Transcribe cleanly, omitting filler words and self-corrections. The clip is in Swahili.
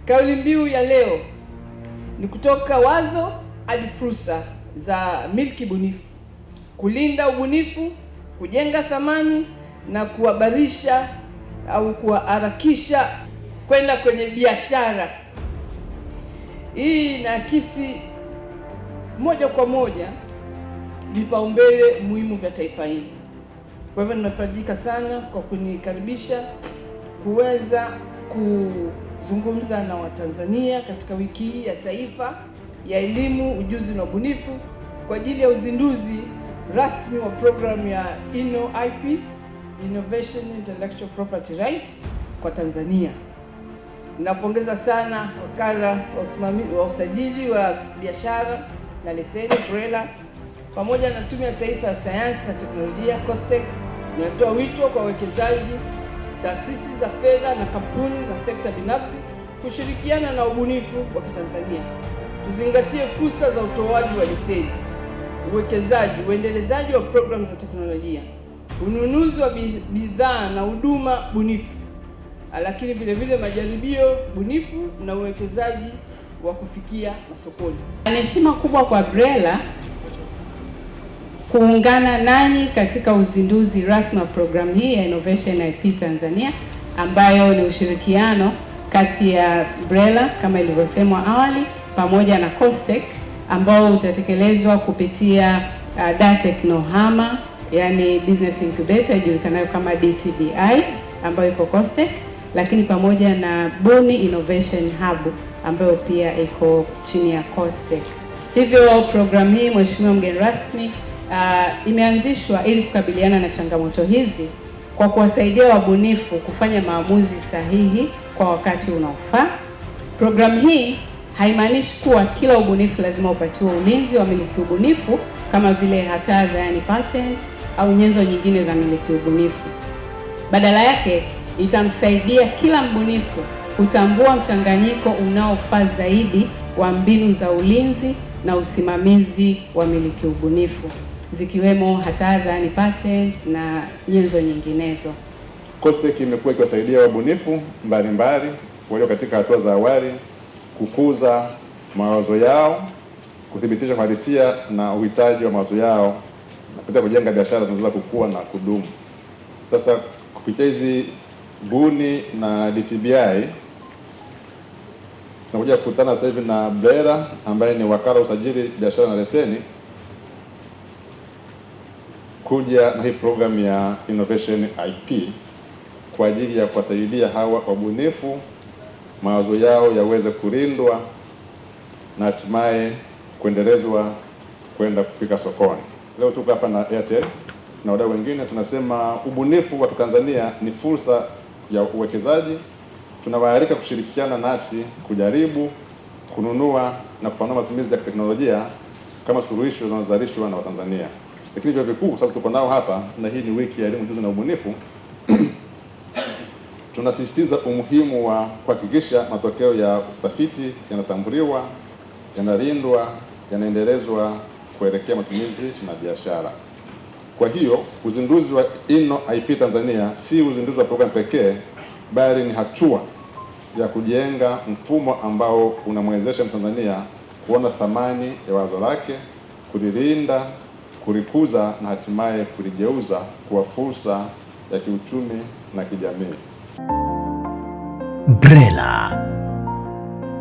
Kauli mbiu ya leo ni kutoka wazo hadi fursa za milki bunifu, kulinda ubunifu, kujenga thamani na kuhabarisha au kuharakisha kwenda kwenye biashara. Hii inaakisi moja kwa moja vipaumbele muhimu vya taifa hili. Kwa hivyo nimefarijika sana kwa kunikaribisha kuweza kuzungumza na Watanzania katika wiki hii ya taifa ya elimu, ujuzi na ubunifu kwa ajili ya uzinduzi rasmi wa programu ya InnoIP, Innovation Intellectual Property Rights kwa Tanzania. Ninapongeza sana wakala wa usajili wa biashara na leseni BRELA pamoja na Tume ya Taifa ya Sayansi na Teknolojia COSTECH. Ninatoa wito kwa wawekezaji, taasisi za fedha na kampuni za sekta binafsi kushirikiana na ubunifu wa Kitanzania. Tuzingatie fursa za utoaji wa leseni, uwekezaji, uendelezaji wa programu za teknolojia, ununuzi wa bidhaa na huduma bunifu, lakini vile vile majaribio bunifu na uwekezaji wa kufikia masokoni. Ni heshima kubwa kwa BRELA kuungana nanyi katika uzinduzi rasmi wa programu hii ya Innovation IP Tanzania, ambayo ni ushirikiano kati ya BRELA kama ilivyosemwa awali pamoja na COSTECH, ambao utatekelezwa kupitia DATEC Nohama, yani Business Incubator ijulikanayo kama DTBI ambayo iko COSTECH, lakini pamoja na Buni Innovation Hub ambayo pia iko chini ya COSTECH. Hivyo programu hii, Mheshimiwa mgeni rasmi, imeanzishwa ili kukabiliana na changamoto hizi kwa kuwasaidia wabunifu kufanya maamuzi sahihi kwa wakati unaofaa. Programu hii haimaanishi kuwa kila ubunifu lazima upatiwe ulinzi wa miliki ubunifu kama vile hataza, yani patent au nyenzo nyingine za miliki ubunifu. Badala yake itamsaidia kila mbunifu kutambua mchanganyiko unaofaa zaidi wa mbinu za ulinzi na usimamizi wa miliki ubunifu, zikiwemo hataza, yani patent na nyenzo nyinginezo. COSTECH imekuwa ikiwasaidia wabunifu mbalimbali walio katika hatua za awali kukuza mawazo yao, kuthibitisha uhalisia na uhitaji wa mawazo yao na pia kujenga biashara zinazoweza kukua na kudumu. Sasa kupitia hizi Buni na DTBI tunakuja kukutana sasa hivi na BRELA ambaye ni wakala usajili biashara na leseni, kuja na hii program ya Innovation IP kwa ajili ya kuwasaidia hawa wabunifu mawazo yao yaweze kulindwa na hatimaye kuendelezwa kwenda kufika sokoni. Leo tuko hapa na Airtel na wadau wengine, tunasema ubunifu wa Tanzania ni fursa ya uwekezaji. Tunawaalika kushirikiana nasi kujaribu, kununua na kupanua matumizi ya teknolojia kama suluhisho zinazozalishwa na Watanzania. Lakini vyuo vikuu, kwa sababu tuko nao hapa na hii ni wiki ya elimu, ujuzi na ubunifu, tunasisitiza umuhimu wa kuhakikisha matokeo ya utafiti yanatambuliwa, yanalindwa, yanaendelezwa kuelekea matumizi na biashara. Kwa hiyo uzinduzi wa InnoIP Tanzania si uzinduzi wa programu pekee, bali ni hatua ya kujenga mfumo ambao unamwezesha Mtanzania kuona thamani ya wazo lake, kulilinda, kulikuza na hatimaye kuligeuza kuwa fursa ya kiuchumi na kijamii. BRELA.